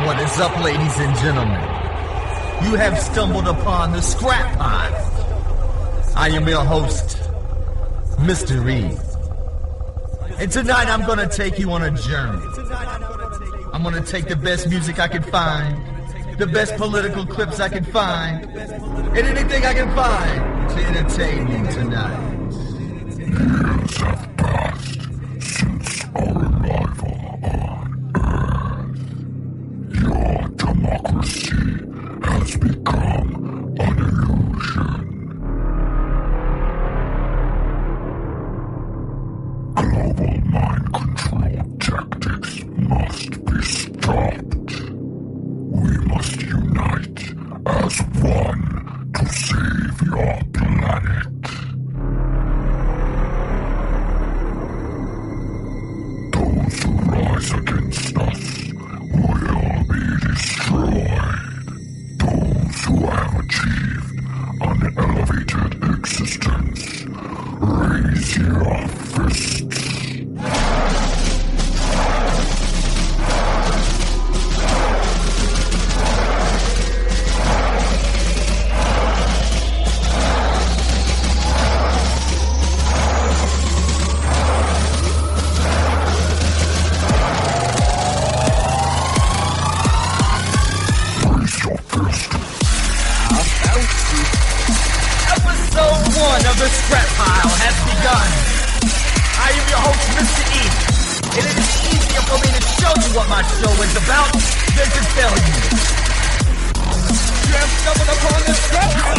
What is up, ladies and gentlemen? You have stumbled upon the TheScrapPile. I am your host, MisterE. And tonight I'm gonna take you on a journey. I'm gonna take the best music I can find, the best political clips I can find, and anything I can find to entertain you tonight. Years have passed since our arrival on Earth. Your democracy has become an illusion. Global mind control tactics must be stopped. We must unite as one to save your planet. Those who rise against us will be destroyed. Those who have achieved an elevated existence, raise your fists. Episode 1 of TheScrapPile has begun. I am your host, MisterE, and it is easier for me to show you what my show is about than to tell you. You have stumbled upon the TheScrapPile.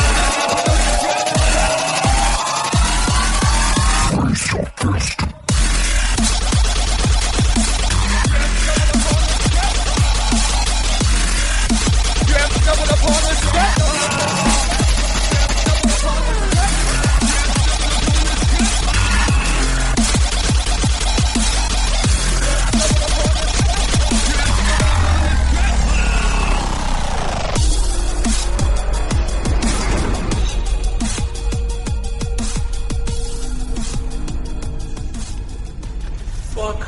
Raise your fist. You have stumbled upon the TheScrapPile. Fuck.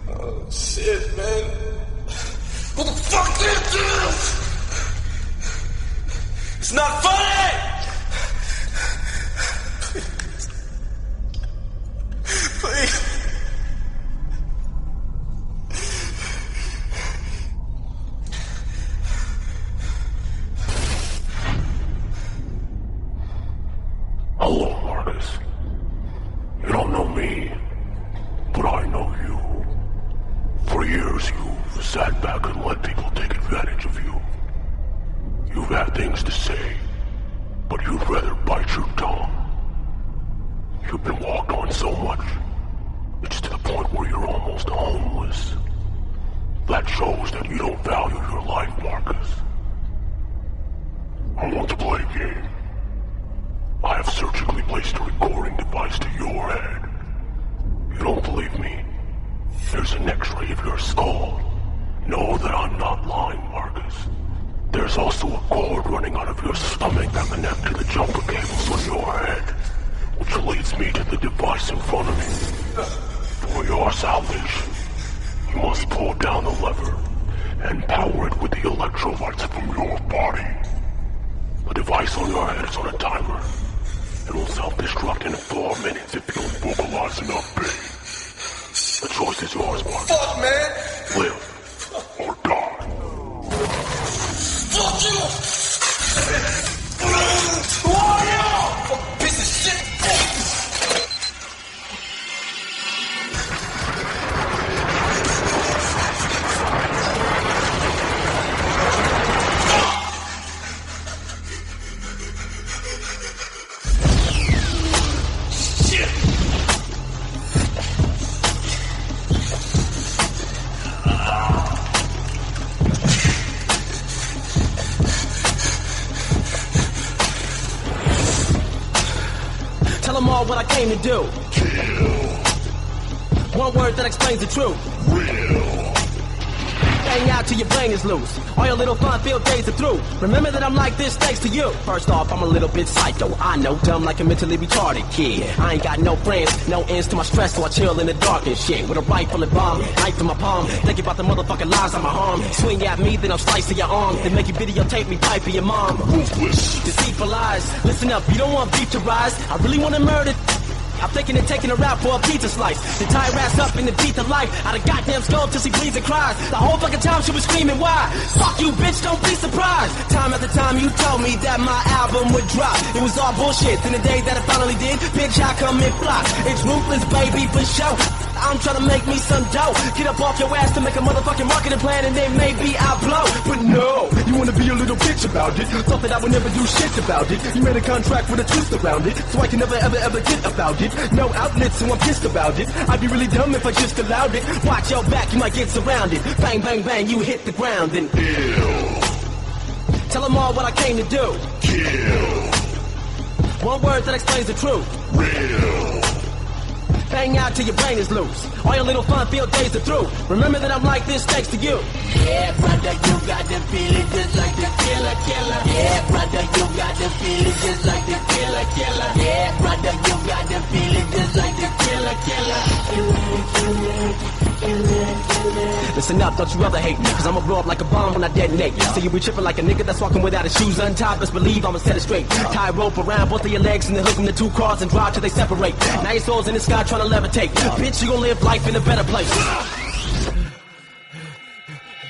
Oh, shit, man. Who the fuck did this? It's not funny! Please. Hello, Marcus. You don't know me, but I know you. For years, you've sat back and let people take advantage of you. You've had things to say, but you'd rather bite your tongue. You've been walked on so much, it's to the point where you're almost homeless. That shows that you don't value your life, Marcus. I want to play a game. I have surgically placed a recording device to your head. You don't believe me? There's an X-ray of your skull. Know that I'm not lying, Marcus. There's also a cord running out of your stomach that connects to the jumper cables on your head, which leads me to the device in front of me. For your salvation, you must pull down the lever and power it with the electrolytes from your body. The device on your head is on a timer. It will self-destruct in 4 minutes if you don't vocalize enough pain. The choice is yours, Mark. Fuck, man! Live or die. Fuck you! Who are you? Fuck piece of shit! Tell them all what I came to do. Kill. One word that explains the truth. Real. out till your brain is loose. All your little fun-filled days are through. Remember that I'm like this thanks to you. First off, I'm a little bit psycho. I know, dumb like a mentally retarded kid. I ain't got no friends, no ends to my stress, so I chill in the dark and shit. With a rifle and bomb, knife in my palm. Think about the motherfucking lies on my arm. Swing at me, then I'll slice to your arm. Then make you videotape me pipe your mom. Ruthless. Deceitful lies. Listen up, you don't want beef to rise. I really want to murder. I'm thinking of taking her out for a pizza slice. To tie her ass up in the teeth of life. Out of goddamn skull till she bleeds and cries. The whole fucking time she was screaming, why? Fuck you, bitch, don't be surprised. Time after time you told me that my album would drop. It was all bullshit. Then the day that it finally did, bitch, how come it flopped? It's ruthless, baby, for sure. I'm trying to make me some dough. Get up off your ass to make a motherfucking marketing plan and then maybe I'll blow. But no, you wanna be a little bitch about it. Thought that I would never do shit about it. You made a contract with a twist around it, so I can never ever get about it. No outlets, so I'm pissed about it. I'd be really dumb if I just allowed it. Watch your back, you might get surrounded. Bang, bang, bang, you hit the ground and Ill. tell them all what I came to do. Kill. One word that explains the truth. Real. Bang out till your brain is loose. All your little fun-filled days are through. Remember that I'm like this thanks to you. Yeah, brother, you got the feeling just like the killer. Yeah, brother, you got the feeling just like the killer. Yeah, brother, you got the feeling just like the killer. Listen up, don't you ever hate me, cause I'ma blow up like a bomb when I detonate. So you be tripping like a nigga that's walking without his shoes untied. Best believe I'ma set it straight. Tie a rope around both of your legs and then hook them to two cars and drive till they separate. Now your soul's in the sky trying to levitate. Bitch, you gon' live life in a better place.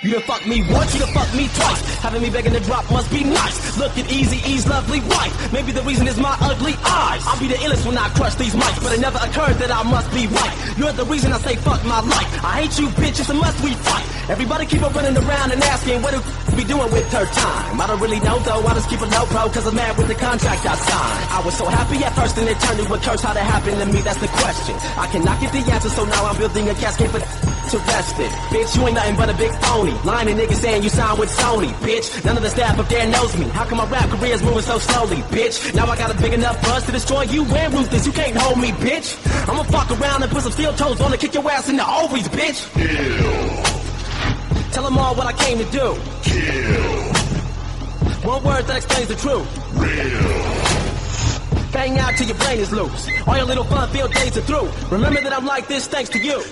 You done fuck me once, you done fuck me twice. Having me begging to drop must be nice. Look at Eazy-E's lovely wife. Maybe the reason is my ugly eyes. I'll be the illest when I crush these mics, but it never occurred that I must be right. You're the reason I say fuck my life. I hate you, bitch, it's a must we fight. Everybody keep on running around and asking what do be doing with her time. I don't really know though, I just keep it low pro, cause I'm mad with the contract I signed. I was so happy at first and it turned into a curse. How'd it happen to me, that's the question. I cannot get the answer, so now I'm building a casket for to rest it. Bitch, you ain't nothing but a big phony. Lying to niggas saying you signed with Sony, bitch. None of the staff up there knows me. How come my rap career's moving so slowly, bitch? Now I got a big enough buzz to destroy you and Ruthless. You can't hold me, bitch. I'ma fuck around and put some steel toes on and kick your ass in the ovaries, bitch. Ill. Tell them all what I came to do. Kill. One word that explains the truth. Real. Bang out till your brain is loose. All your little fun-filled days are through. Remember that I'm like this thanks to you.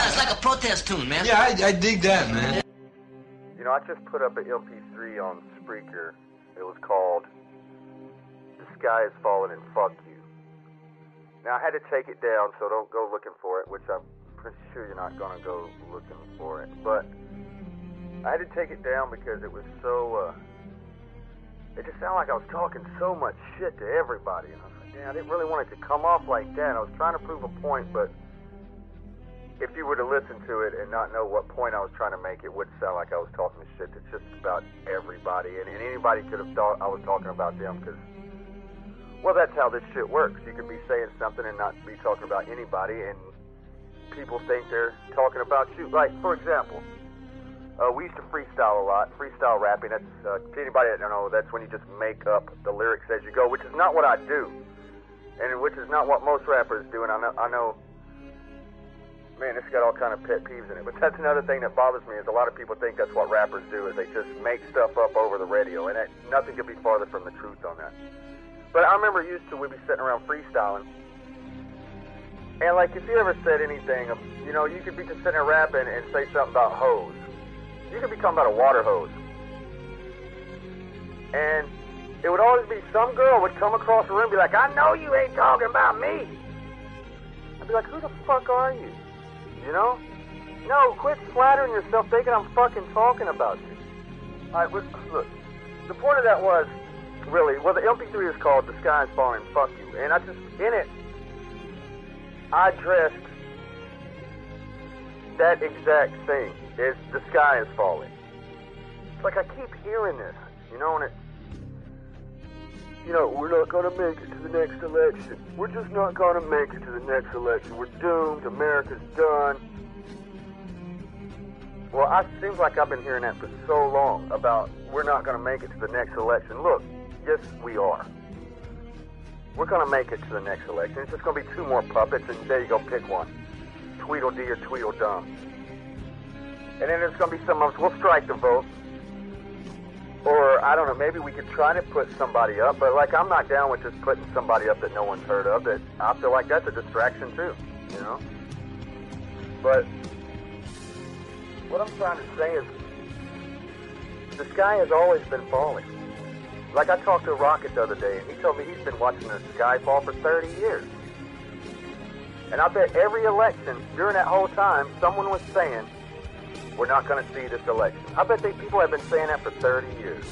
It's like a protest tune, man. Yeah, I dig that, man. You know, I just put up an MP3 on Spreaker. It was called "The Sky Is Falling and Fuck You." Now, I had to take it down, so don't go looking for it, which I'm pretty sure you're not going to go looking for it. But I had to take it down because it was so, it just sounded like I was talking so much shit to everybody. And I was like, I didn't really want it to come off like that. I was trying to prove a point, but if you were to listen to it and not know what point I was trying to make, it would sound like I was talking shit to just about everybody. And anybody could have thought I was talking about them because, well, that's how this shit works. You could be saying something and not be talking about anybody, and people think they're talking about you. Like, for example, we used to freestyle a lot. Freestyle rapping, that's, to anybody that don't know, that's when you just make up the lyrics as you go, which is not what I do, and which is not what most rappers do. And I know, man, it's got all kind of pet peeves in it. But that's another thing that bothers me is a lot of people think that's what rappers do, is they just make stuff up over the radio, and nothing could be farther from the truth on that. But I remember we'd be sitting around freestyling, and like if you ever said anything, you know, you could be just sitting there rapping and say something about hose. You could be talking about a water hose, and it would always be some girl would come across the room and be like, "I know you ain't talking about me." I'd be like, "Who the fuck are you?" You know? No, quit flattering yourself thinking I'm fucking talking about you. Alright, look. The point of that was, really, well, the MP3 is called "The Sky Is Falling, Fuck You." And in it, I addressed that exact thing, is the sky is falling. It's like I keep hearing this, you know, and you know, we're not going to make it to the next election. We're just not going to make it to the next election. We're doomed. America's done. Well, it seems like I've been hearing that for so long about we're not going to make it to the next election. Look, yes, we are. We're going to make it to the next election. It's just going to be 2 more puppets, and there you go, pick one. Tweedledee or Tweedledum. And then there's going to be some of us, we'll strike the vote. Or, I don't know, maybe we could try to put somebody up, but, like, I'm not down with just putting somebody up that no one's heard of, that I feel like that's a distraction, too, you know? But what I'm trying to say is the sky has always been falling. Like, I talked to Rocket the other day, and he told me he's been watching the sky fall for 30 years. And I bet every election, during that whole time, someone was saying, we're not going to see this election. I bet people have been saying that for 30 years.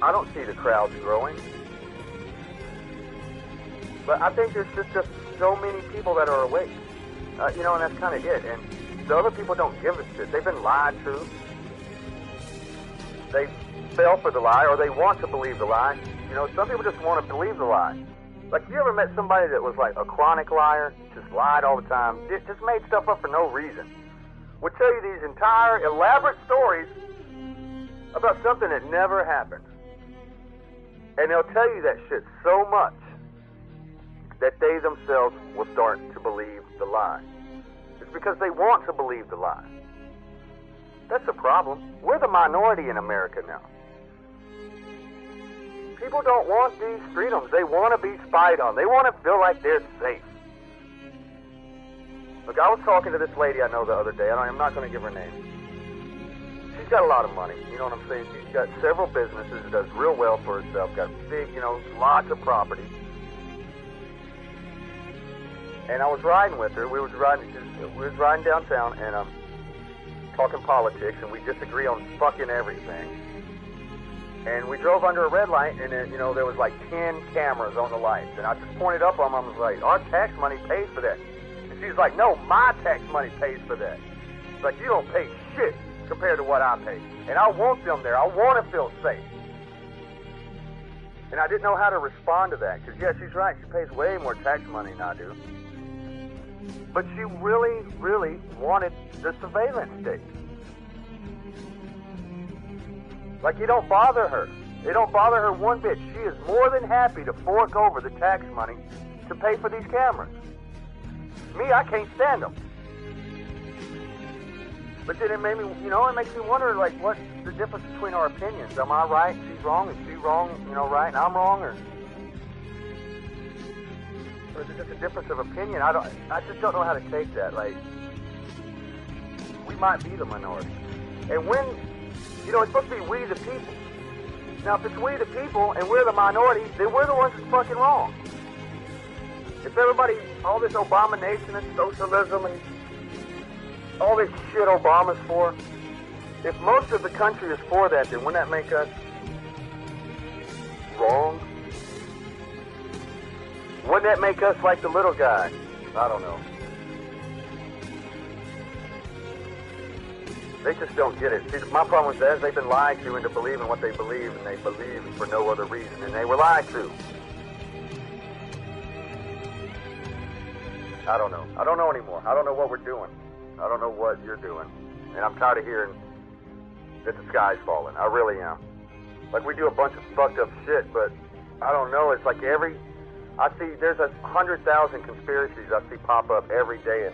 I don't see the crowds growing. But I think there's just so many people that are awake. You know, and that's kind of it. And the other people don't give a shit. They've been lied to. They fell for the lie, or they want to believe the lie. You know, some people just want to believe the lie. Like, you ever met somebody that was like a chronic liar, just lied all the time, just made stuff up for no reason? Would tell you these entire elaborate stories about something that never happened. And they'll tell you that shit so much that they themselves will start to believe the lie. It's because they want to believe the lie. That's the problem. We're the minority in America now. People don't want these freedoms. They want to be spied on. They want to feel like they're safe. Look, I was talking to this lady I know the other day, and I'm not going to give her name. She's got a lot of money, you know what I'm saying? She's got several businesses, does real well for herself, got big, you know, lots of property. And I was riding with her. We was riding downtown, and talking politics, and we disagree on fucking everything. And we drove under a red light, and then, you know, there was like 10 cameras on the lights. And I just pointed up on them. I was like, our tax money pays for that. She's like, no, my tax money pays for that. It's like, you don't pay shit compared to what I pay. And I want them there. I want to feel safe. And I didn't know how to respond to that. Because, yeah, she's right. She pays way more tax money than I do. But she really, really wanted the surveillance state. Like, it don't bother her. It don't bother her one bit. She is more than happy to fork over the tax money to pay for these cameras. Me, I can't stand them. But then it made me, you know, it makes me wonder, like, what's the difference between our opinions? Am I right? She's wrong? Is she wrong? You know, right? And I'm wrong? Or is it just a difference of opinion? I just don't know how to take that. Like, we might be the minority. And when, you know, it's supposed to be we the people. Now, if it's we the people and we're the minority, then we're the ones that's fucking wrong. If everybody, all this abomination and socialism and all this shit Obama's for, if most of the country is for that, then wouldn't that make us wrong? Wouldn't that make us like the little guy? I don't know. They just don't get it. See, my problem with that is they've been lied to into believing what they believe, and they believe for no other reason, and they were lied to. I don't know. I don't know anymore. I don't know what we're doing. I don't know what you're doing. And I'm tired of hearing that the sky's falling. I really am. Like, we do a bunch of fucked up shit, but I don't know. It's like I see there's 100,000 conspiracies I see pop up every day.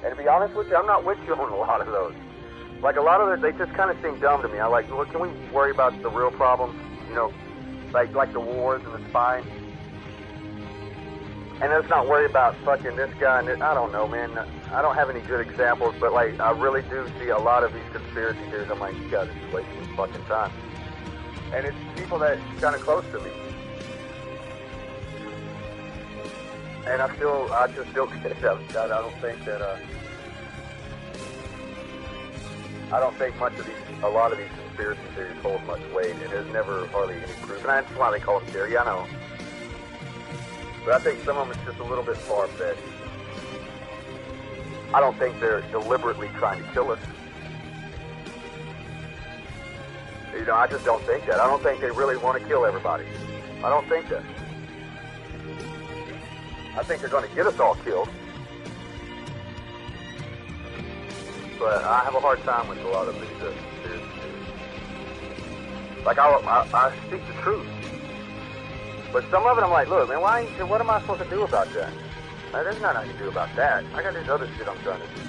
And to be honest with you, I'm not with you on a lot of those. Like, a lot of those, they just kind of seem dumb to me. I like, well, can we worry about the real problems? You know, like the wars and the spying. And let's not worry about fucking this guy and this. I don't know, man. I don't have any good examples, but, like, I really do see a lot of these conspiracy theories. I'm like, you guys are just wasting fucking time. And it's people that kind of close to me. And I just don't get it. I don't think that, I don't think a lot of these conspiracy theories hold much weight, and there's never hardly any proof. And that's why they call them theory, I know. But I think some of them is just a little bit far-fetched. I don't think they're deliberately trying to kill us. know, I just don't think that. I don't think they really want to kill everybody. I don't think that. I think they're going to get us all killed. But I have a hard time with a lot of these. Like, I speak the truth. But some of it I'm like, look, man, what am I supposed to do about that? Like, there's nothing to do about that. I got this other shit I'm trying to do.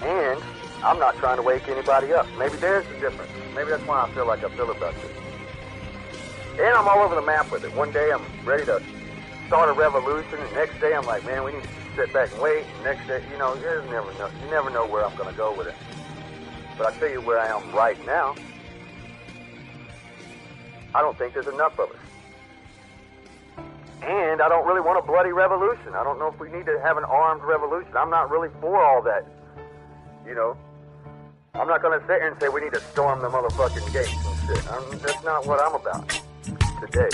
And I'm not trying to wake anybody up. Maybe there's the difference. Maybe that's why I feel like I feel about this. And I'm all over the map with it. One day I'm ready to start a revolution, and the next day I'm like, man, we need to sit back and wait. And next day, you know, you never know where I'm going to go with it. But I tell you where I am right now. I don't think there's enough of us. And I don't really want a bloody revolution. I don't know if we need to have an armed revolution. I'm not really for all that. You know, I'm not going to sit here and say we need to storm the motherfucking gates and shit. That's not what I'm about today.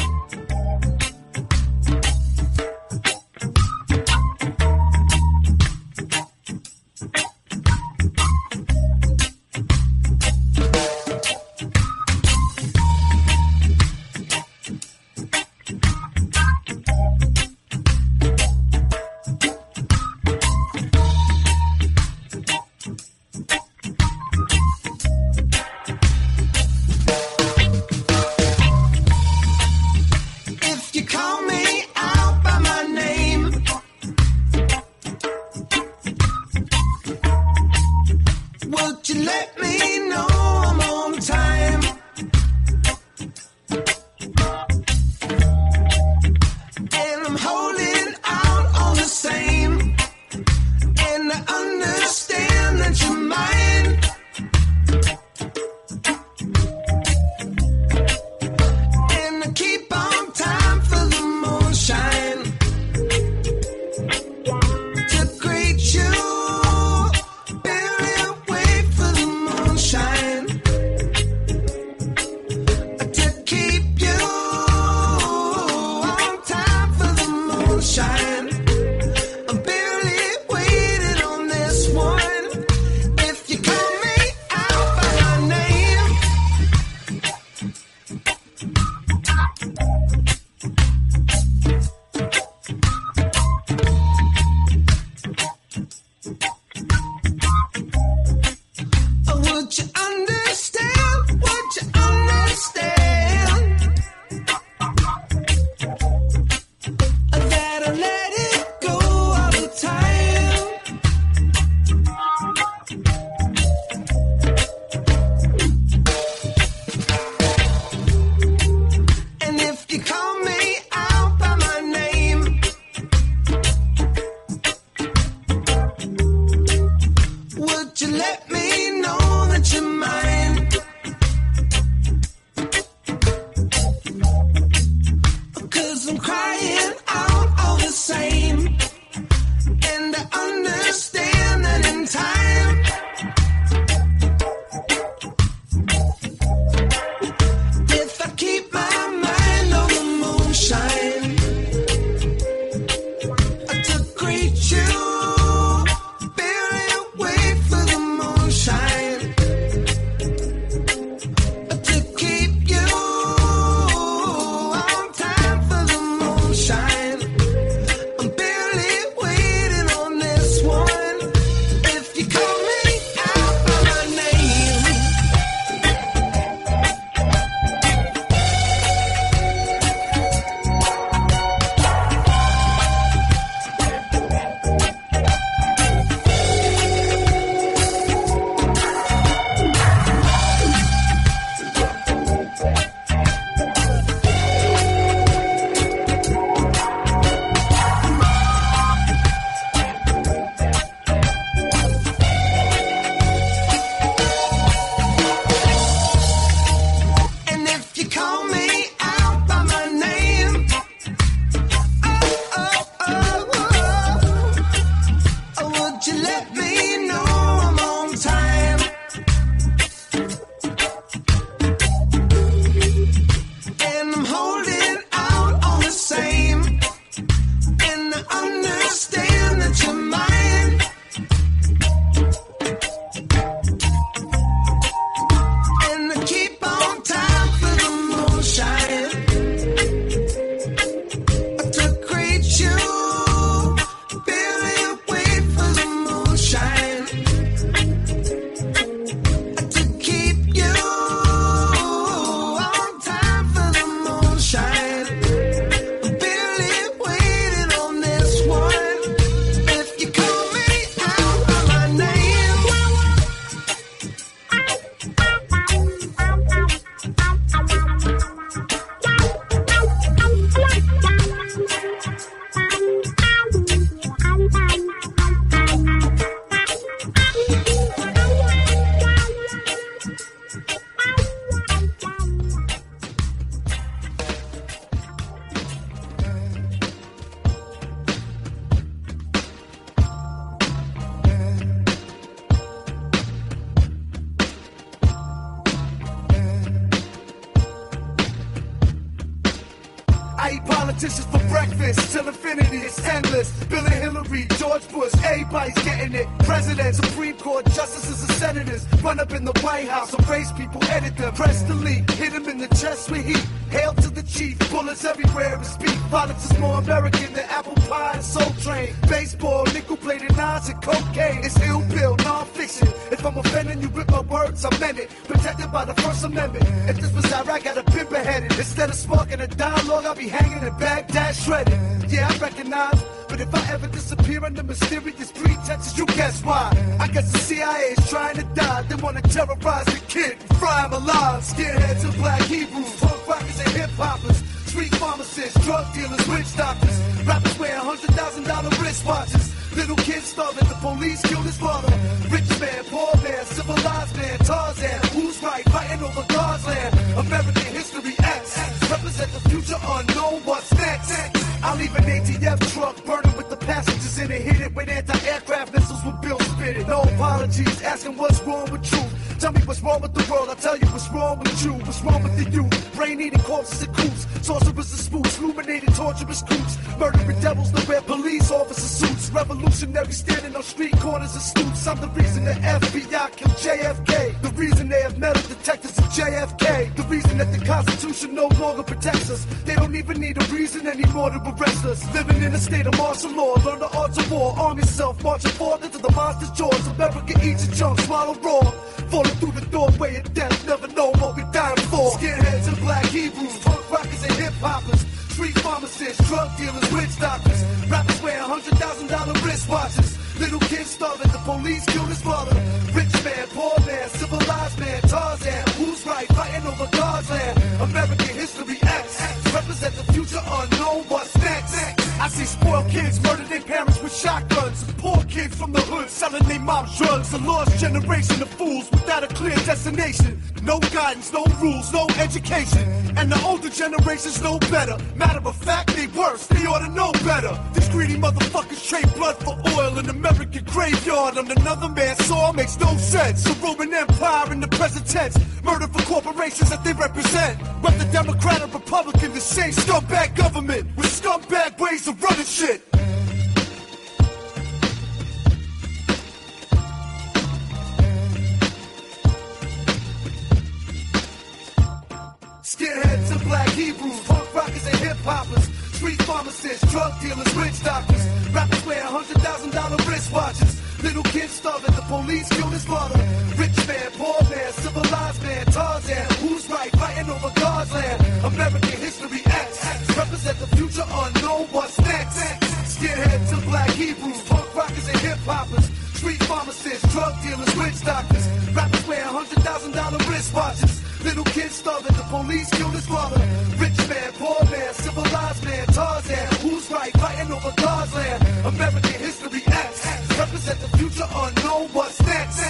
I eat politicians for breakfast till infinity is endless. Bill and Hillary, George Bush, everybody's getting it. Presidents, Supreme Court justices, and senators run up in the White House, erase people, edit them, press delete, hit them in the chest with heat. Hail to the chief, bullets everywhere and speak. Politics is more American than apple pie and Soul Train. Baseball, nickel-plated knives and cocaine. It's ill pill, non-fiction. If I'm offending you with my words, I meant it. Protected by the First Amendment. If this was Iraq, I'd have been beheaded. Instead of sparking a dialogue, I'll be hanging in Baghdad shredded. Yeah, I recognize, but if I ever disappear under mysterious pretexts, you guess why? I guess the CIA is trying to die. They want to terrorize the kid, fry him alive. Skinheads and black Hebrews, punk rockers and hip-hoppers, street pharmacists, drug dealers, witch doctors. Rappers wear $100,000 wristwatches. Little kids starving, the police killed his father. Rich man, poor man, civilized man, Tarzan. Who's right, fighting over God's land? American history X. Represent the future unknown, what's next? I'll leave an ATF truck burning with the passengers in it. Hit it with anti-aircraft missiles with Bill spitting. No apologies, asking what's wrong with you. Tell me what's wrong with the world, I'll tell you what's wrong with you. What's wrong with the youth? Brain-eating corpses and coops. Sorcerers and spooks, illuminated torturous coops. Murdering devils that wear police officer suits. Revolutionaries standing on street corners and stoops. I'm the reason the FBI killed JFK. The reason they have metal detectors at JFK. The reason that the Constitution no longer protects us. They don't even need a reason anymore to arrest us. Living in a state of martial law, learn the arts of war. Arm yourself, marching forth into the monster's jaws. America eats a chunk, swallow raw. Falling through the doorway of death, never know what we dying for. Skinheads and black Hebrews, punk rockers and hip-hoppers, street pharmacists, drug dealers, witch doctors. Rappers wear $100,000 wristwatches. Little kids starving, the police killed his father. Rich man, poor man, civilized man, Tarzan. Who's right, fighting over God's land? American history X. Represent the future unknown, what's next? I see spoiled kids murder their parents with shotguns. Poor kids from the hood selling their mom's drugs. A lost generation of fools without a clear destination. No guidance, no rules, no education. And the older generations know better. Matter of fact, they worse, they ought to know better. These greedy motherfuckers trade blood for oil in American graveyard. On another man's soil makes no sense. A Roman Empire in the present tense. Murder for corporations that they represent. Whether Democrat or Republican, the same scumbag government with scumbag ways of running shit. Skinheads and black Hebrews, punk rockers and hip-hoppers, street pharmacists, drug dealers, witch doctors. Rappers wear $100,000 wristwatches. Little kids starving, the police killed his father. Rich man, poor man, civilized man, Tarzan. Who's right, fighting over God's land? American history X. Represent the future unknown, what's next? Skinheads and black Hebrews, punk rockers and hip-hoppers, street pharmacists, drug dealers, witch doctors. Rappers wear $100,000 wristwatches. Little kids starving, the police killed his father. Rich man, poor man, civilized man, Tarzan. Who's right, fighting over God's land? American history X. Represent the future unknown, what's next?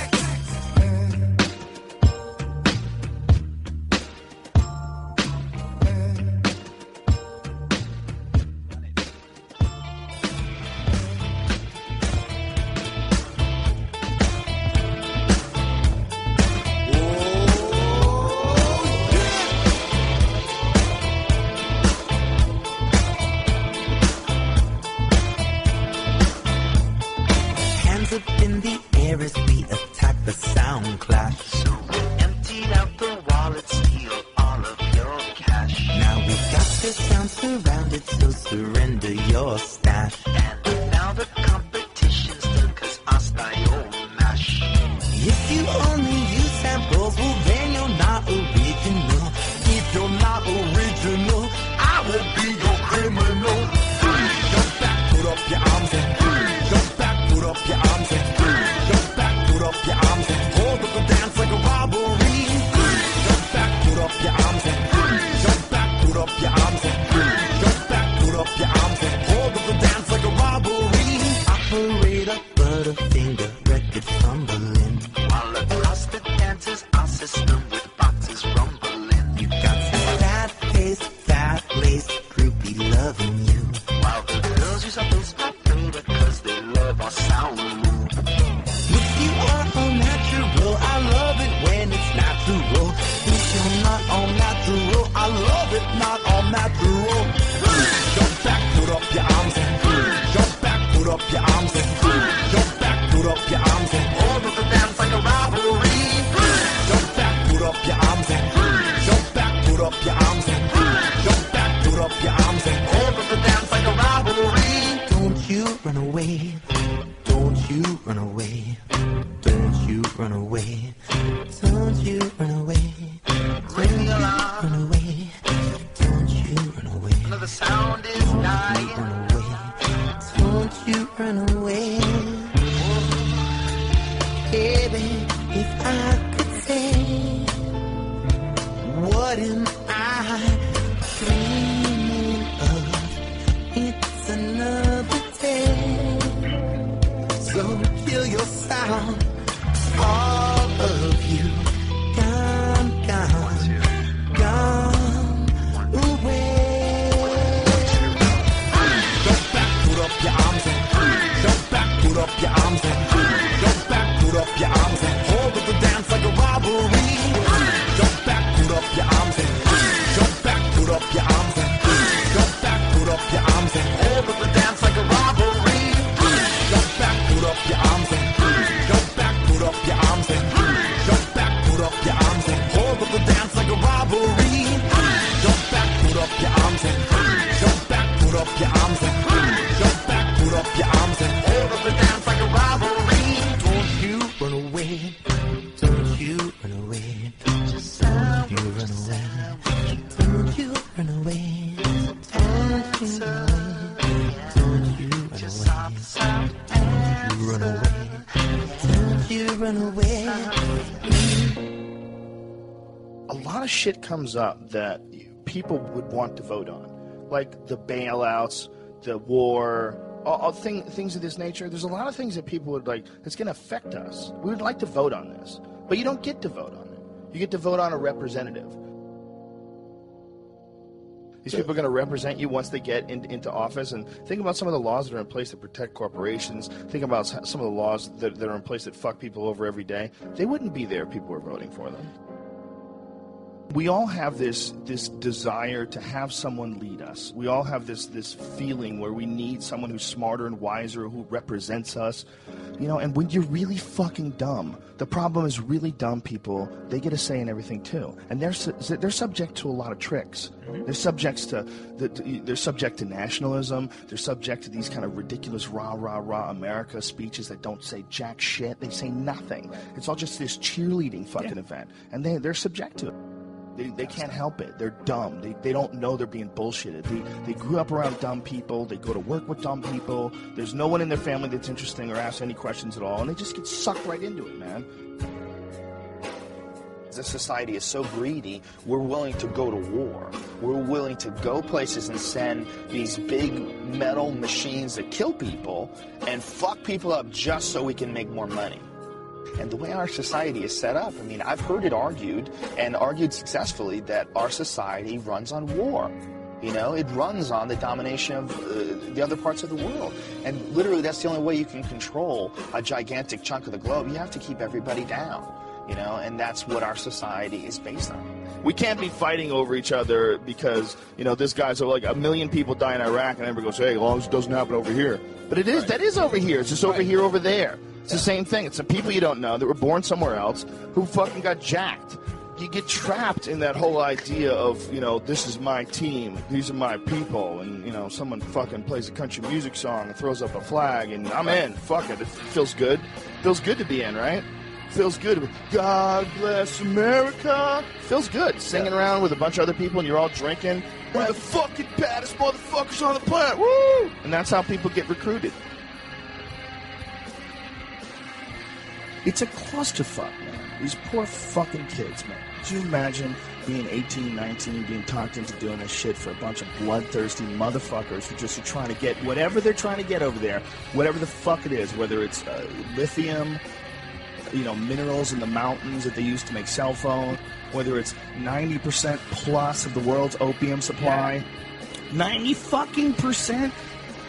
Up in the air as we attack the sound clash. So we emptied out the wallet, steal all of your cash. Now we got the sound surrounded, so surrender your stash. And now the competition's done, 'cause our style mash. If you only use samples, well then you're not original. If you're not original, I will be your criminal. Jump back, put up your arms and jump back, put up your arms and jump back, put up your arms and hold up the dance like a robbery. Jump back, put up your arms and jump back, put up your arms and jump back, put up your arms and hold up the dance like a robbery. Operator, Butterfinger, record fumbling, while across the dancers our system with boxes rumbling. You got some bad taste, fat lace, groupie loving you, while the girls use our face vibrator 'cause they love our sound move. If you are all natural, I love it when it's natural. If you're not all natural, I love it not all natural. up your arms and jump back, put up your arms and hold up the dance like a robbery. Jump back, put up your arms and jump back, put up your arms and jump back, put up your arms and hold up the dance like a robbery. Don't you run away, don't you run away, don't you run away, don't you run away, don't you run away, don't you run away. Another sound is dying. Don't you run away, baby. If I could say, what am I dreaming of? It's another day. So kill your sound, all of you, gone, gone, gone away. Jump back, put up your arms and jump back, put up your arms and jump back, put up your arms and hold up the dance like a robbery. Jump back, put up your arms and jump back, put up your arms and jump back, put up your arms and hold up the dance like a robbery. Jump back, put up your arms and jump back, put up your arms and jump back, put up your arms and hold up the dance like a robbery. Jump back, put up your arms and jump back, put up your arms and jump back, put up your arms and hold up the dance like a robbery. Don't you run away, don't you run away, don't you run away, don't you run away, don't you run away, don't you run away, don't you run away. A lot of shit comes up that people would want to vote on, like the bailouts, the war, all things of this nature. There's a lot of things that people would like that's going to affect us. We would like to vote on this, but you don't get to vote on it. You get to vote on a representative. These people are going to represent you once they get into office. And think about some of the laws that are in place that protect corporations. Think about some of the laws that are in place that fuck people over every day. They wouldn't be there if people were voting for them. We all have this desire to have someone lead us. We all have this feeling where we need someone who's smarter and wiser, who represents us. You know, and when you're really fucking dumb, the problem is really dumb people, they get a say in everything too. And they're subject to a lot of tricks. They're subject to nationalism. They're subject to these kind of ridiculous rah, rah, rah America speeches that don't say jack shit. They say nothing. It's all just this cheerleading fucking event. And they're subject to it. They can't help it. They're dumb. They don't know they're being bullshitted. They grew up around dumb people. They go to work with dumb people. There's no one in their family that's interesting or asks any questions at all, and they just get sucked right into it, man. The society is so greedy, we're willing to go to war. We're willing to go places and send these big metal machines that kill people and fuck people up just so we can make more money. And the way our society is set up, I mean, I've heard it argued, and argued successfully, that our society runs on war. You know, it runs on the domination of the other parts of the world. And literally, that's the only way you can control a gigantic chunk of the globe. You have to keep everybody down, you know, and that's what our society is based on. We can't be fighting over each other because, you know, this guy's like 1 million people die in Iraq, and everybody goes, hey, as long as it doesn't happen over here. But it is, that is over here. It's just over here, over there. It's the same thing. It's the people you don't know that were born somewhere else who fucking got jacked. You get trapped in that whole idea of, you know, this is my team, these are my people, and, you know, someone fucking plays a country music song and throws up a flag, and I'm in. Fuck it. It feels good. Feels good to be in, right? Feels good. God bless America. Feels good. Singing around with a bunch of other people and you're all drinking. We're the fucking baddest motherfuckers on the planet. Woo! And that's how people get recruited. It's a clusterfuck, man. These poor fucking kids, man. Could you imagine being 18, 19, being talked into doing this shit for a bunch of bloodthirsty motherfuckers who just are trying to get whatever they're trying to get over there, whatever the fuck it is, whether it's lithium, you know, minerals in the mountains that they use to make cell phone, whether it's 90% plus of the world's opium supply, 90 fucking percent.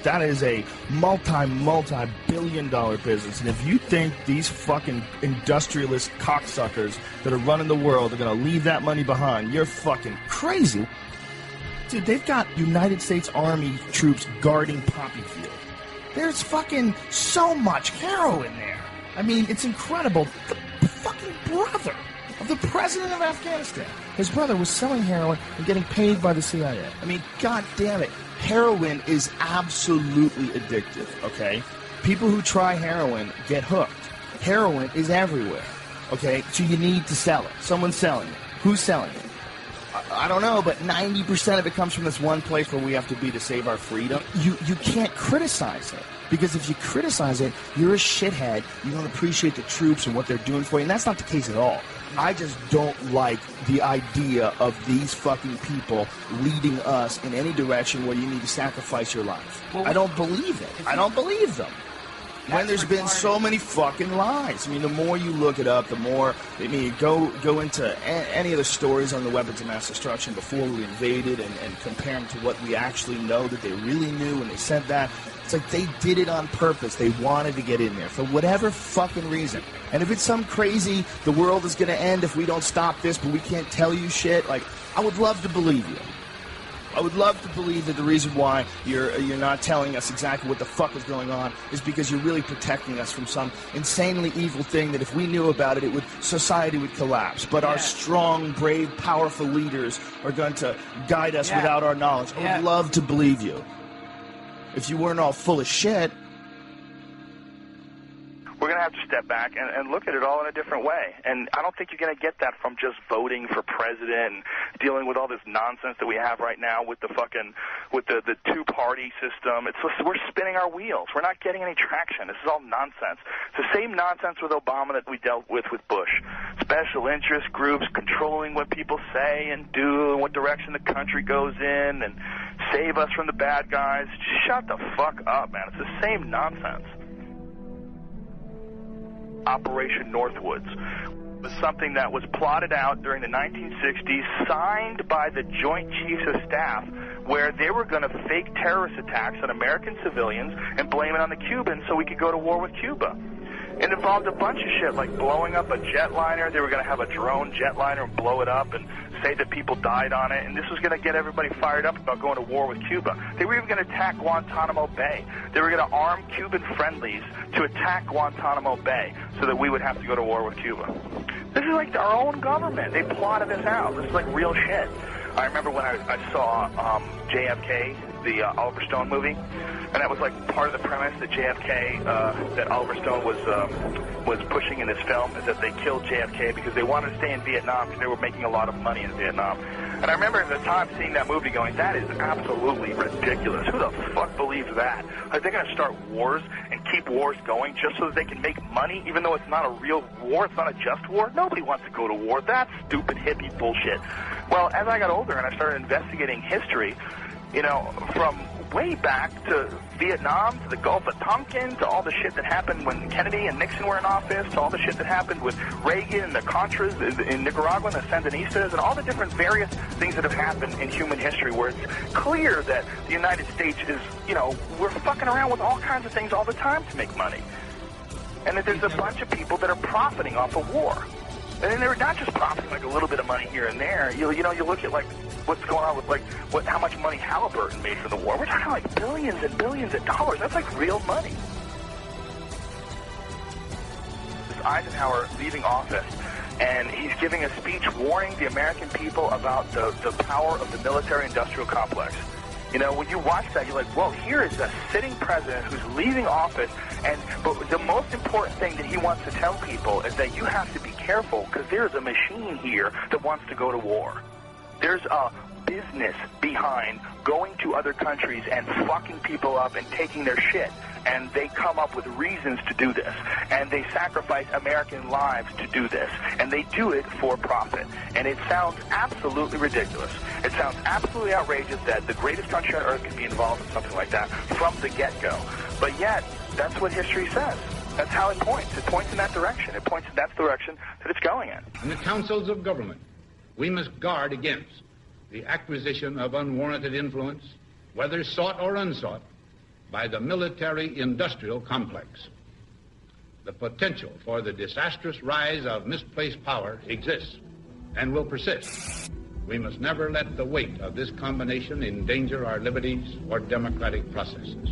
That is a multi-billion-dollar business. And if you think these fucking industrialist cocksuckers that are running the world are going to leave that money behind, you're fucking crazy. Dude, they've got United States Army troops guarding Poppy Field. There's fucking so much heroin there. I mean, it's incredible. The fucking brother of the president of Afghanistan, his brother was selling heroin and getting paid by the CIA. I mean, god damn it. Heroin is absolutely addictive, okay? People who try heroin get hooked. Heroin is everywhere, okay? So you need to sell it. Someone's selling it. Who's selling it? I don't know, but 90% of it comes from this one place where we have to be to save our freedom. You can't criticize it, because if you criticize it, you're a shithead. You don't appreciate the troops and what they're doing for you, and that's not the case at all. I just don't like the idea of these fucking people leading us in any direction where you need to sacrifice your life. I don't believe it. I don't believe them. When there's been so many fucking lies. I mean, the more you look it up, the more, I mean, go into any of the stories on the weapons of mass destruction before we invaded and compare them to what we actually know that they really knew when they said that. It's like they did it on purpose. They wanted to get in there for whatever fucking reason. And if it's some crazy, the world is going to end if we don't stop this, but we can't tell you shit, like, I would love to believe you. I would love to believe that the reason why you're not telling us exactly what the fuck is going on is because you're really protecting us from some insanely evil thing that if we knew about it, society would collapse. But our strong, brave, powerful leaders are going to guide us without our knowledge. I would love to believe you. If you weren't all full of shit. We're going to have to step back and look at it all in a different way. And I don't think you're going to get that from just voting for president and dealing with all this nonsense that we have right now with the two-party system. We're spinning our wheels. We're not getting any traction. This is all nonsense. It's the same nonsense with Obama that we dealt with Bush. Special interest groups controlling what people say and do and what direction the country goes in and save us from the bad guys. Just shut the fuck up, man. It's the same nonsense. Operation Northwoods was something that was plotted out during the 1960s, signed by the Joint Chiefs of Staff, where they were going to fake terrorist attacks on American civilians and blame it on the Cubans so we could go to war with Cuba. It involved a bunch of shit, like blowing up a jetliner. They were going to have a drone jetliner and blow it up and say that people died on it, and this was going to get everybody fired up about going to war with Cuba. They were even going to attack Guantanamo Bay. They were going to arm Cuban friendlies to attack Guantanamo Bay so that we would have to go to war with Cuba. This is like our own government. They plotted this out. This is like real shit. I remember when I saw JFK, the Oliver Stone movie, and that was like part of the premise that JFK, that Oliver Stone was pushing in this film, is that they killed JFK because they wanted to stay in Vietnam because they were making a lot of money in Vietnam. And I remember at the time seeing that movie going, that is absolutely ridiculous. Who the fuck believes that? Are they going to start wars and keep wars going just so that they can make money, even though it's not a real war, it's not a just war? Nobody wants to go to war. That's stupid hippie bullshit. Well, as I got older and I started investigating history, you know, from way back to Vietnam, to the Gulf of Tonkin, to all the shit that happened when Kennedy and Nixon were in office, to all the shit that happened with Reagan and the Contras in Nicaragua and the Sandinistas, and all the different various things that have happened in human history where it's clear that the United States is, you know, we're fucking around with all kinds of things all the time to make money. And that there's a bunch of people that are profiting off of war. And they're not just profiting like a little bit of money here and there. You know, you look at like what's going on with like how much money Halliburton made from the war. We're talking like billions and billions of dollars. That's like real money. This Eisenhower leaving office, and he's giving a speech warning the American people about the power of the military-industrial complex. You know, when you watch that, you're like, well, here is a sitting president who's leaving office, but the most important thing that he wants to tell people is that you have to be careful because there's a machine here that wants to go to war. There's a business behind going to other countries and fucking people up and taking their shit. And they come up with reasons to do this. And they sacrifice American lives to do this. And they do it for profit. And it sounds absolutely ridiculous. It sounds absolutely outrageous that the greatest country on earth can be involved in something like that from the get-go. But yet, that's what history says. That's how it points. It points in that direction. It points in that direction that it's going in. In the councils of government, we must guard against the acquisition of unwarranted influence, whether sought or unsought, by the military-industrial complex. The potential for the disastrous rise of misplaced power exists and will persist. We must never let the weight of this combination endanger our liberties or democratic processes.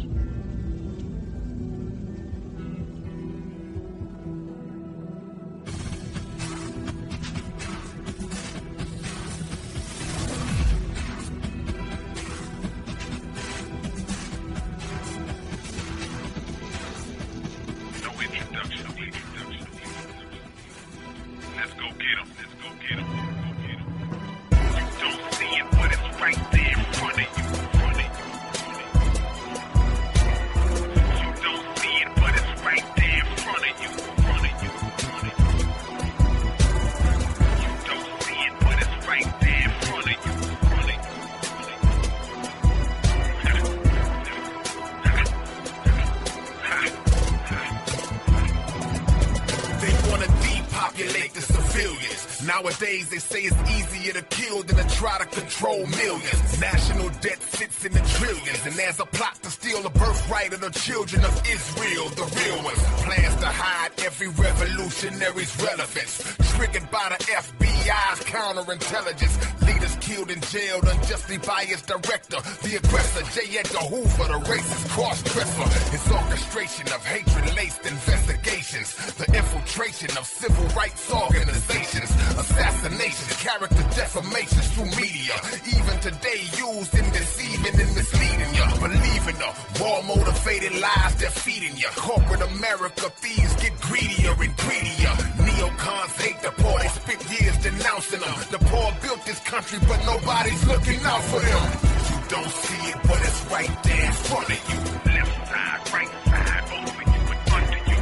Nowadays, they say it's easier to kill than to try to control millions. National debt sits in the trillions, and there's a plot to steal the birthright of the children of Israel, the real ones. Plans to hide every revolutionary's relevance, triggered by the FBI's counterintelligence. Leaders killed and jailed unjustly by its director, the aggressor, J. Edgar Hoover, the racist cross-dresser. His orchestration of hatred-laced investigations, the infiltration of civil rights organizations, assassinations, character defamations through media, even today used in deceiving and misleading you. Believing the war-motivated lies they're feeding you. Corporate America thieves get greedier and greedier. Neocons hate the poor, they spent years denouncing them. The poor built this country, but nobody's looking out for them. You don't see it, but it's right there in front of you. Left side, right side, over you and under you.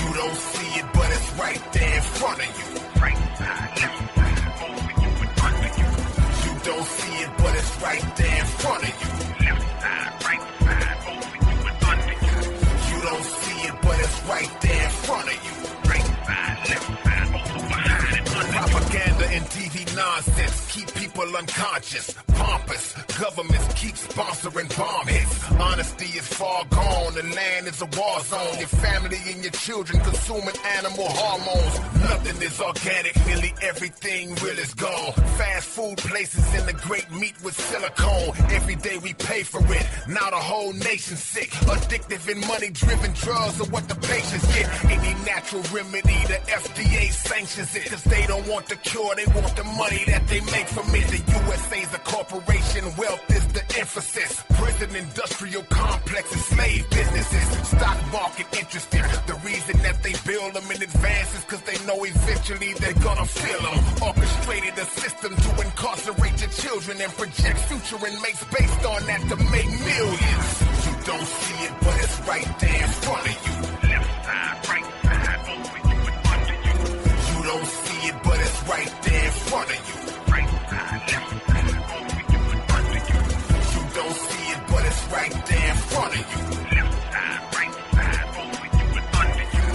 You don't see it, but it's right there in front of you. Right side, left side, over you and under you. You don't see it, but it's right there in front of you. Left side, right side, over you and under you. You don't see it, but it's right there in front of you. Right side, left side, over behind and under you. Propaganda and TV nonsense keep people unconscious, pompous. Governments keep sponsoring bomb hits. Honesty is far gone. The land is a war zone. Your family and your children consuming animal hormones. Nothing is organic. Nearly everything real is gone. Fast food places in the great meat with silicone. Every day we pay for it. Now the whole nation's sick. Addictive and money-driven drugs are what the patients get. Any natural remedy, the FDA sanctions it. Cause they don't want the cure, they want the money that they make from it. The USA's a corporation, wealth is the emphasis. Prison industrial complexes, slave businesses. Stock market interested. The reason that they build them in advance is cause they know eventually they're gonna fill them. Orchestrated a system to incarcerate your children and project future inmates based on that to make millions. You don't see it, but it's right there in front of you. Left side, right side, over you and under you. You don't see it, but it's right there in front of you. Right side, left side, over you and under you. You don't see it, but it's right there in front of you. Left side, right side, over you and under you.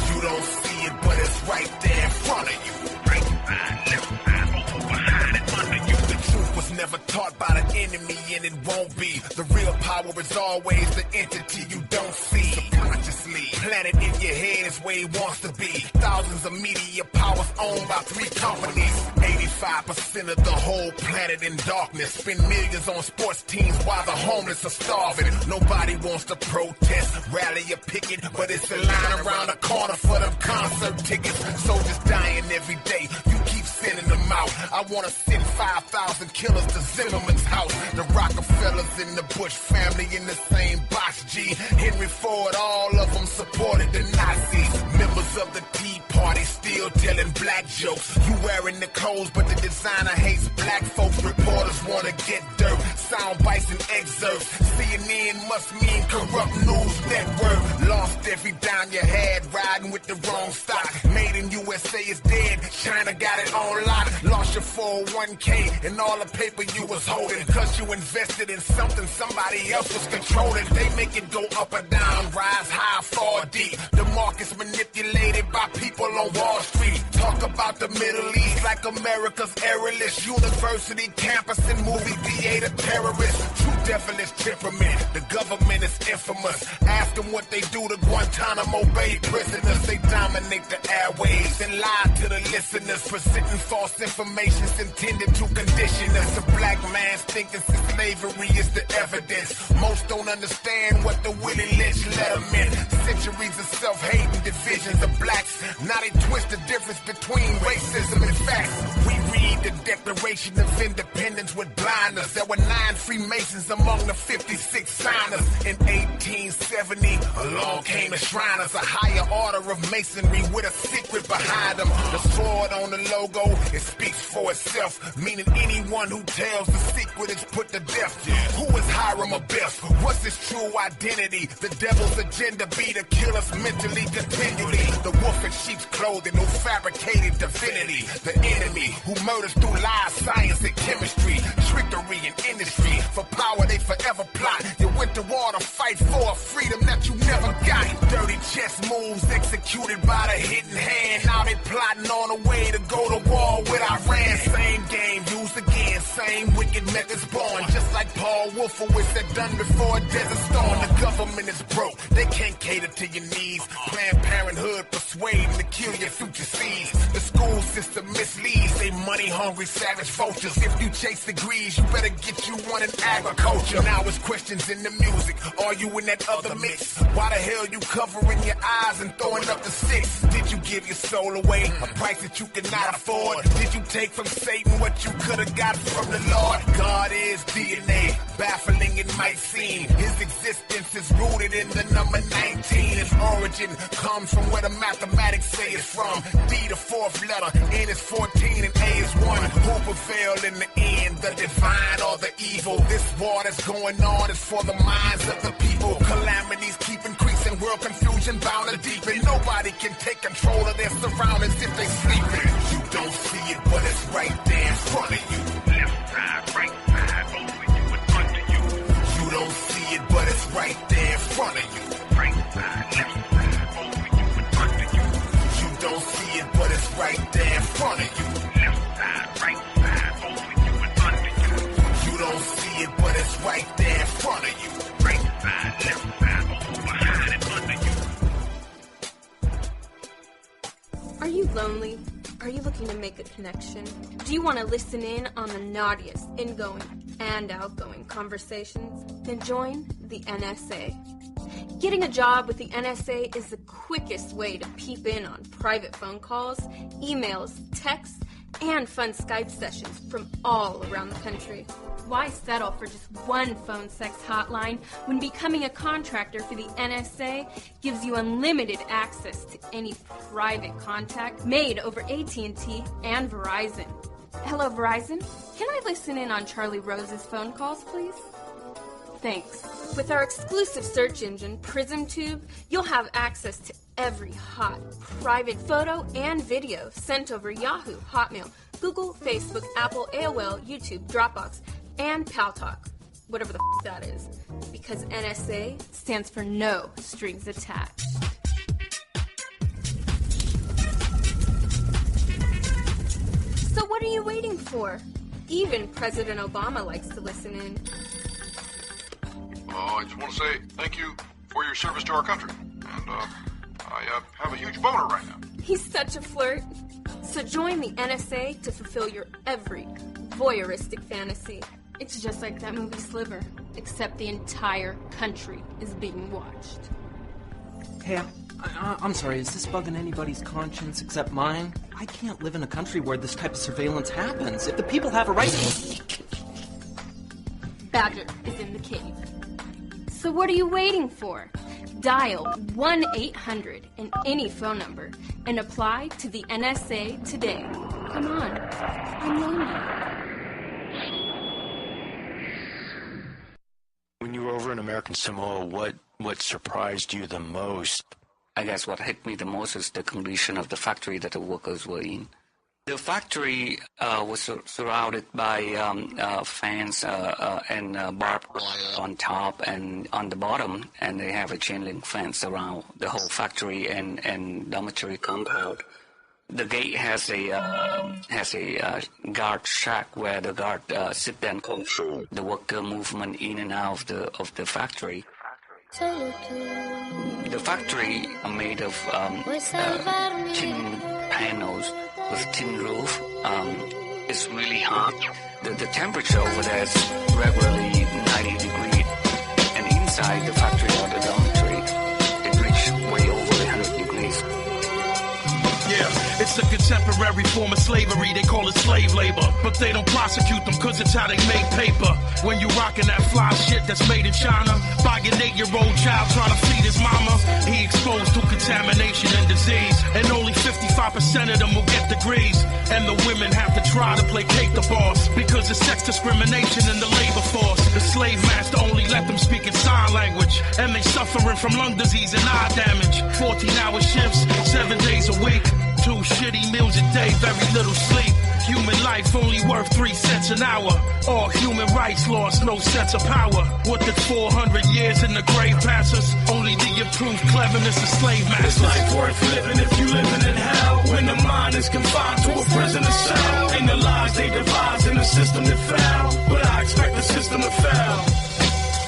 You don't see it, but it's right there in front of you. Right side, left side, over behind and under you. The truth was never taught by the enemy, and it won't be. The real power is always the entity you don't see. Subconsciously planted in your head is where it wants to be. Thousands of media powers owned by 3 companies. 85% of the whole planet in darkness. Spend millions on sports teams while the homeless are starving. Nobody wants to protest, rally or picket, but it's a line around the corner for them concert tickets. Soldiers dying every day. You keep sending them out. I want to send 5,000 killers to Zimmerman's house. The Rockefellers in the Bush family in the same box, G. Henry Ford, all of them supported the Nazis. Members of the Tea Party still telling black jokes. You wearing the clothes, but the designer hates black folks. Reporters want to get dirt. Sound bites and excerpts. CNN must mean corrupt news network. Lost every dime you had riding with the wrong stock. Made in USA is dead. China got it on lock. Lost your 401k and all the paper you was holding. Cause you invested in something somebody else was controlling. They make it go up or down, rise high, fall deep. The market's manipulated by people on Wall Street. Talk about the Middle East like America's airless university campus and movie theater terrorists. True devilish temperament. The government is infamous. Ask them what they do to Guantanamo Bay prisoners. They dominate the airwaves and lie to the listeners, presenting false information intended to condition us. A black man's thinking slavery is the evidence. Most don't understand what the Willie Lynch let them in. Centuries of self-hate and divisions of blacks. Now they twist the difference between racism and facts. We read the Declaration of Independence with blinders. There were 9 Freemasons among the 56 signers. In 1870, along came the Shriners, a higher order of masonry with a secret behind them. The sword on the logo, it speaks for itself, meaning anyone who tells the secret is put to death. Who is Hiram Abiff? What's his true identity? The devil's agenda be to kill us mentally continually. The wolf in sheep's clothing, no fabricated divinity. The enemy who murders through lies, science, and chemistry. Trickery and industry. For power they forever plot. Your winter the war to fight for a freedom that you never got. Dirty chess moves executed by the hidden hand. Now they plotting on a way to go to war with Iran. Same game used again, same wicked methods born. Just like Paul Wolfowitz had done before Desert Storm. The government is broke, they can't cater to your needs. Planned Parenthood persuading to kill your future seeds. The school system misleads, they money hungry savage vultures. If you chase degrees, you better get you one in agriculture. Now it's questions in the music, are you in that other mix? Why the hell you covering your eyes and throwing up the six? Did you give your soul away, a price that you cannot afford? Did you take from Satan what you could have got from the Lord? God is DNA, baffling it might seem. His existence is rooted in the number 19. His origin comes from where the mathematics say it's from. D the fourth letter, N is 14 and A is 1. Who prevailed in the end, the divine or the evil? This war that's going on is for the minds of the people. Calamities keep increasing, world confusion bound to deepen. Nobody can take control of their surroundings if they sleeping. You don't see it, but it's right there in front of you. Left side, right side, over you and under you. You don't see it, but it's right there in front of you. Right side, left side, over you and under you. You don't see it, but it's right there in front of you. Left side, right side, over you and under you. You don't see it, but it's right there in front of you. Right side, left side, over, behind and under you. Are you lonely? Are you looking to make a connection? Do you want to listen in on the naughtiest ingoing and outgoing conversations? Then join the NSA. Getting a job with the NSA is the quickest way to peep in on private phone calls, emails, texts, and fun Skype sessions from all around the country. Why settle for just one phone sex hotline when becoming a contractor for the NSA gives you unlimited access to any private contact made over AT&T and Verizon? Hello, Verizon? Can I listen in on Charlie Rose's phone calls, please? Thanks. With our exclusive search engine, PrismTube, you'll have access to every hot, private photo and video sent over Yahoo, Hotmail, Google, Facebook, Apple, AOL, YouTube, Dropbox, and PalTalk, whatever the that is, because NSA stands for no strings attached. So what are you waiting for? Even President Obama likes to listen in. I just want to say thank you for your service to our country, and I have a huge boner right now. He's such a flirt. So join the NSA to fulfill your every voyeuristic fantasy. It's just like that movie Sliver, except the entire country is being watched. Hey, I'm sorry, is this bugging anybody's conscience except mine? I can't live in a country where this type of surveillance happens. If the people have a right to... Badger is in the cave. So what are you waiting for? Dial 1-800 and any phone number and apply to the NSA today. Come on, I'm lonely. When you were over in American Samoa, what surprised you the most? I guess what hit me the most is the condition of the factory that the workers were in. The factory was surrounded by fans and barbed wire on top and on the bottom, and they have a chain link fence around the whole factory and dormitory compound. The gate has a guard shack where the guard sit and control the worker movement in and out of the factory. The factory are made of tin panels with tin roof. It's really hot. The temperature over there is regularly 90 degrees, and inside the factory or the dormitory, it reaches way over 100 degrees. Yeah, it's a contemporary form of slavery, they call it slave labor. But they don't prosecute them cause it's how they make paper. When you rockin' that fly shit that's made in China by an 8-year-old child trying to feed his mama, he exposed to contamination and disease. And only 55% of them will get degrees. And the women have to try to placate the boss because of sex discrimination in the labor force. The slave master only let them speak in sign language, and they suffering from lung disease and eye damage. 14-hour shifts, 7 days a week, 2 shitty meals a day, very little sleep. human life only worth 3 cents an hour. All human rights lost, no sense of power. What did 400 years in the grave pass us? Only the improved cleverness of slave masters. Is life worth living if you living in hell? When the mind is confined to a prisoner cell, and the lies they devise in a system that fell, but I expect the system to fail.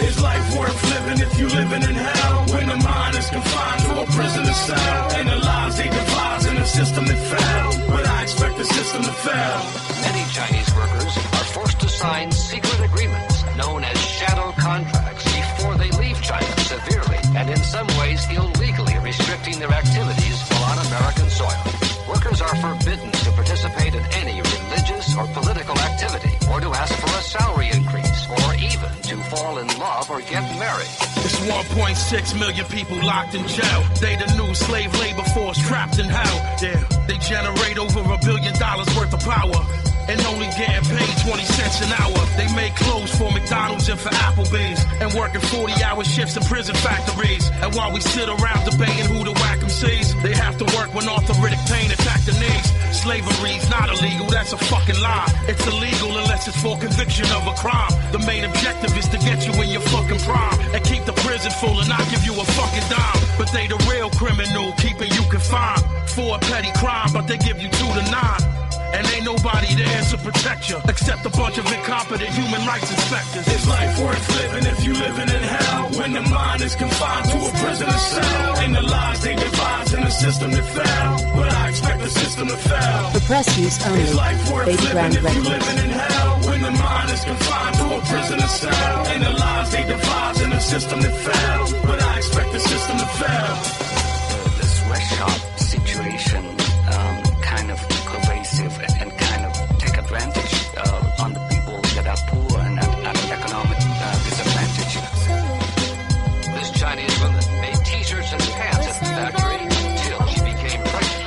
Is life worth living if you living in hell? When the mind is confined to a prisoner cell, and the lies they devise in a system that fell, but I expect the system to fail. Many Chinese workers are forced to sign secret agreements known as shadow contracts before they leave China, severely and in some ways illegally restricting their activities while on American soil. Workers are forbidden to participate in any religious or political activity, or to ask for a salary increase, or even to fall in love or get married. It's 1.6 million people locked in jail. They the new slave labor force trapped in hell. Yeah, they generate over $1 billion worth of power, and only getting paid 20 cents an hour. They make clothes for McDonald's and for Applebee's, and working 40-hour shifts in prison factories. And while we sit around debating who to whack 'em sees, they have to work when arthritic pain attack the knees. Slavery's not illegal, that's a fucking lie. It's illegal unless it's for conviction of a crime. The main objective is to get you in your fucking prime and keep the prison full and not give you a fucking dime. But they the real criminal, keeping you confined for a petty crime, but they give you 2 to 9. And ain't nobody there to protect you, except a bunch of incompetent human rights inspectors. Is life worth living if you living in hell? When the mind is confined to a prisoner cell, and the lies they devise in a system that fell, but I expect the system to fail. The press use only. Is life worth Background living if you records. living in hell? When the mind is confined to a prisoner cell, and the lies they devise in a system that fell, but I expect the system to fail. The sweatshop situation kind of pervasive and kind of take advantage on the people that are poor and at economic disadvantage. This Chinese woman made t-shirts and pants at the factory until she became pregnant.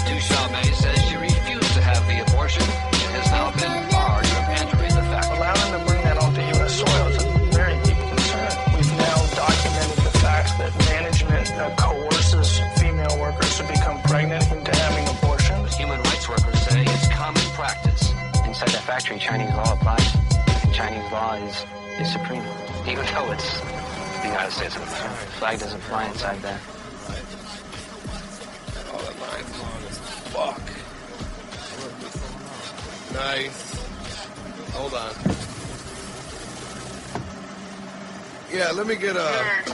Duchamp says she refused to have the abortion and has now been barred from entering the factory. Allowing them to bring that onto U.S. soil is a very deep concern. We've now documented the fact that management coerces female workers to become pregnant into having abortions. Human rights workers say it's common practice. Inside that factory, Chinese law applies. And Chinese law is supreme. Even though it's the United States of America. The flag doesn't fly inside there. Oh, that line's long as fuck. Nice. Hold on. Yeah, let me get a...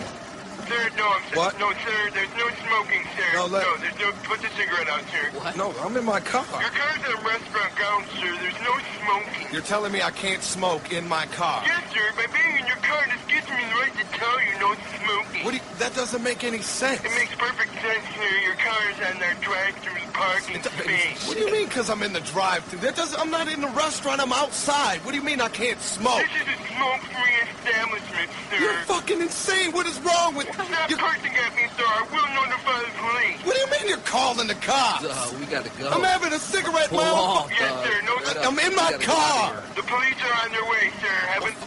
Sir, no, What? No, sir, there's no smoking, sir. No, there's no... Put the cigarette out, sir. What? No, I'm in my car. Your car's at a restaurant ground, sir. There's no smoking. You're telling me I can't smoke in my car? Yes, sir. By being in your car, this gives me the right to tell you no smoking. What do you, that doesn't make any sense. It makes perfect sense, sir. Your car is on their drive-through parking space. What do you mean, because I'm in the drive-thru? I'm not in the restaurant. I'm outside. What do you mean I can't smoke? This is a smoke-free establishment, sir. You're fucking insane. What is wrong with Stop cursing at me, sir. I will notify the police. What do you mean you're calling the cops? We gotta go. I'm having a cigarette, man. Yes, sir. No, I'm in my car. The police are on their way, sir.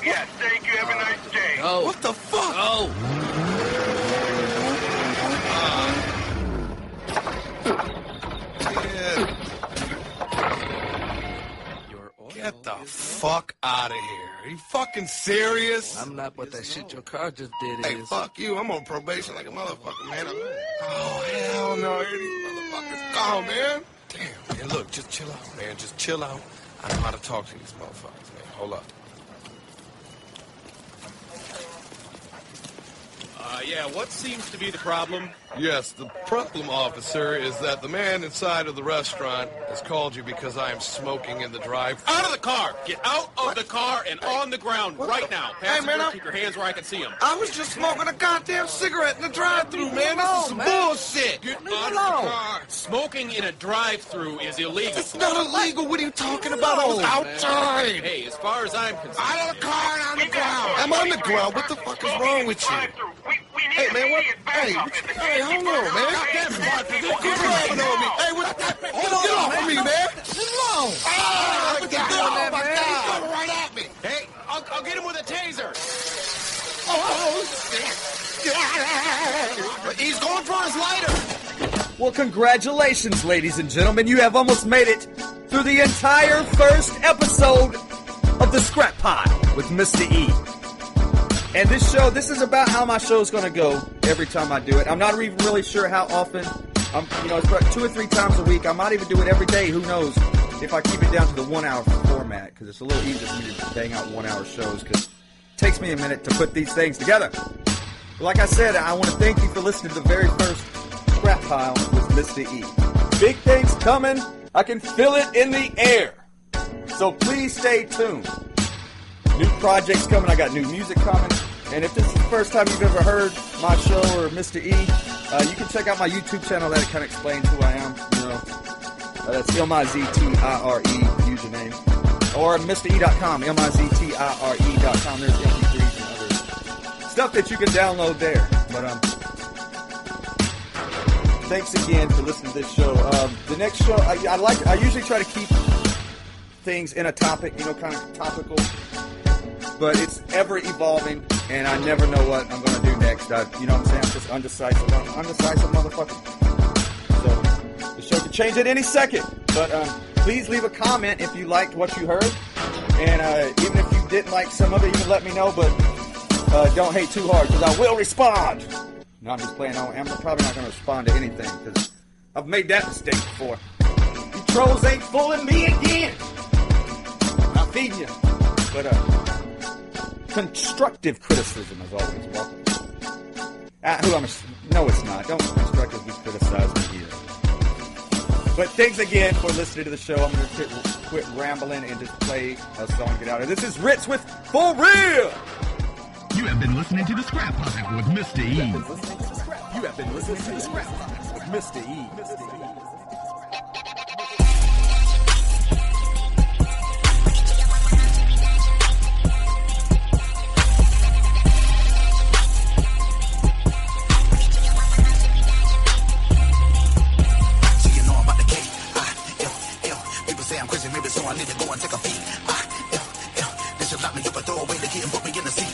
Yes, thank you. Have a nice day. What the fuck? Get the fuck out of here. Are you fucking serious? I'm not, but that shit your car just did Hey, fuck you. I'm on probation like a motherfucker, man. Oh, hell no. Here these motherfuckers go, man. Damn, man. Look, just chill out, man. Just chill out. I know how to talk to these motherfuckers, man. Hold up. Yeah, what seems to be the problem? Yes, the problem, officer, is that the man inside of the restaurant has called you because I am smoking in the drive. Out of the car! Get out of the car and on the ground right now. Passenger, keep your hands where I can see them. I was just smoking a goddamn cigarette in the drive-thru, man. This is some bullshit. Get out of the car. Smoking in a drive-thru is illegal. It's not illegal. What are you talking about? I was outside. Hey, as far as I'm concerned. Out of the car and on the ground. I'm on the ground. What the fuck is wrong with you? Hey, man, what? Hey, hold on, man. Quit grabbing on me. Hey, what? Get off of me, man. Get alone. What you doing, man? He's coming right at me. Hey, I'll get him with a taser. Oh, shit. He's going for his lighter. Well, congratulations, ladies and gentlemen. You have almost made it through the entire first episode of The Scrap Pile with Mr. E. And this is about how my show is going to go every time I do it. I'm not even really sure how often. It's about 2 or 3 times a week. I might even do it every day. Who knows if I keep it down to the 1-hour format, because it's a little easier for me to bang out 1-hour shows, because it takes me a minute to put these things together. But like I said, I want to thank you for listening to the very first Scrap Pile with Mr. E. Big things coming. I can feel it in the air. So please stay tuned. New projects coming. I got new music coming. And if this is the first time you've ever heard my show or Mr. E, you can check out my YouTube channel. That kind of explains who I am. That's MisterE username. Or MisterE.com. MisterE.com. There's MP3s and other stuff that you can download there. But thanks again for listening to this show. The next show, I usually try to keep things in a topic, kind of topical. But it's ever evolving, and I never know what I'm going to do next. You know what I'm saying? I'm just undecisive. I'm undecisive motherfucker. So the show could change at any second. But please leave a comment if you liked what you heard. And even if you didn't like some of it, you can let me know. But don't hate too hard, because I will respond. No, I'm just playing. I'm probably not going to respond to anything, because I've made that mistake before. You trolls ain't fooling me again. I'll feed you. But constructive criticism is always welcome. No, it's not. Don't constructively criticize me here. But thanks again for listening to the show. I'm going to quit rambling and just play a song and get out of here. This is Ritz with For Real. You have been listening to The Scrap Pile with Mr. E. You have been listening to The Scrap Pile with Mr. E. So I need to go and take a peek. They should lock me up and throw away the key and put me in the seat.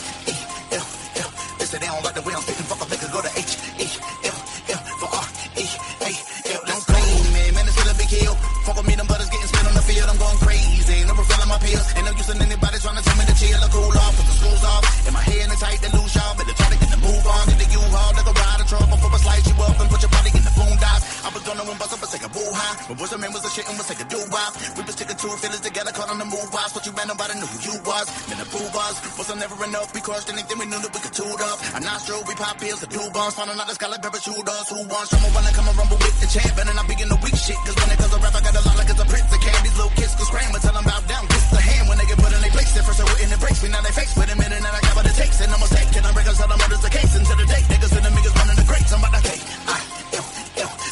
They say they don't like the way I'm spitting. Fuck up, they could go to H-E-L-L for R-E-A-L. Don't blame me, man, it's still a big hill. Fuck with me, them butters getting spit on the field. I'm going crazy, never filling my pills. Ain't no use in anybody trying to tell me to chill or cool off. Put the screws off, and my head is tight to lose y'all. Better try to get the move on, get the U-Haul. Like a ride of trouble before I slice you up and put your body in the boondocks. I was gonna win, bust up and take a boo high. But what's the man was a shit and was take a do-wop. We was taking 2 feelings together, caught on the move wise. What you ran, nobody knew who you was. Then the boo was never enough. We crushed anything we knew that we could toot up. A nostril, we pop pills, the do bombs. Finding out the sky like pepper shooters. Who wants someone wanna come and rumble with the champ? And I begin the weak shit. Cause when it comes to rap, I got a lot like it's a prince. The candies, little kids could scream until I'm bout down. Kiss the hand when they get put in their place. At first I wouldn't embrace me, now they face with a minute and I got what it takes. And I'm a mistake, and I'm reconciled, I'm murder's the case. Until the day, niggas and the niggas running the grates. I'm about to take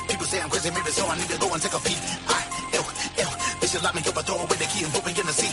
people say I'm crazy, maybe so I need to go and take a peek. They should lock me up and throw away the key and put me in the seat.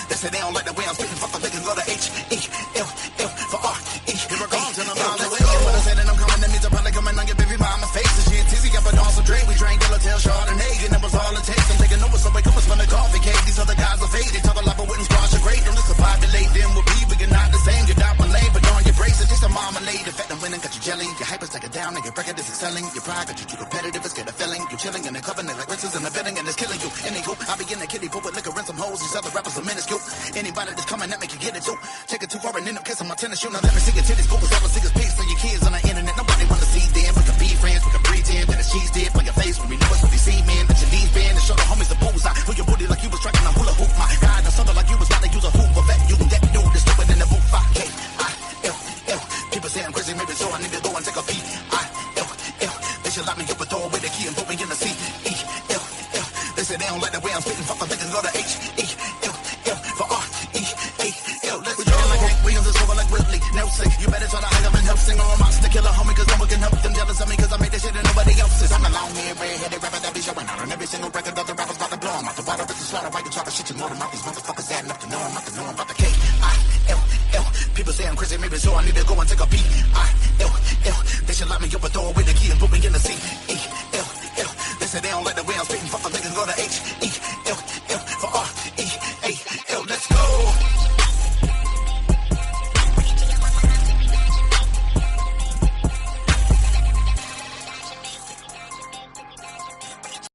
They say they don't like the way I'm spitting. Fuck up, they can go to H-E-L-L for R-E. Here I go, and I'm all the way. What I said and I'm coming, that means I'm probably coming on your baby mama's face. And she and Tizzy got put on some Dre. We drank Yellowtail, Chardonnay, and that was all it takes. I'm taking over, so wake up and spun the coffee cake. These other guys are faded. Talk a lot, but wouldn't squash a grade. Don't listen, populate them with me. We get not the same. Get out one lane, but on your braces, just a marmalade. The fact I'm winning got you jelly. Your hype is take it down, and your record is excelling. Your pride got you too competitive, it's get a feeling. You chilling in the covenant like rinses in the bedding, and it's killing you. Anywho, I be in the kiddie pool with liquor and some hoes. These other rappers are minuscule. Anybody that's coming at me can get it too. Take it too far and end up kissing my tennis shoe. Now let me see your titties go, cause all I see is pics of your kids on the internet. Nobody wanna see them. We can be friends, we can pretend that it's cheese dip on your face when we know it's what we see, man. That your knees bend and show the homies the bullseye. Put your booty like you was striking a hula hoop. My God, or something like you was about to use a hoop. But you can get dude that's stupid in the booth. K-I-L-L. People say I'm crazy, maybe so I need to go and take a peek. I-L-L. They should lock me up and throw away the key and put me in the seat. E-L-L. They say they don't like the way I'm spitting. Fuck up, they can go to H-E-L-L for R-E-A-L. Let's go like Hank Williams and over like Whitley Nelson. You better try to hide them and help sing or a monster killer, homie, cause no one can help them. Jealous of me cause I made this shit and nobody else's. I'm a long-haired, red-headed rapper that be showing out on every single record. Other rappers about to blow them out the water. It's the slaughter. Why you talking shit? You know them out. These motherfuckers adding up to know them. Not to know them about the K-I-L-L. People say I'm crazy, maybe so I need to go and take a peek. I-L-L. They should lock me up and throw away the key and put me in the seat. E-L-L. They say they don't like the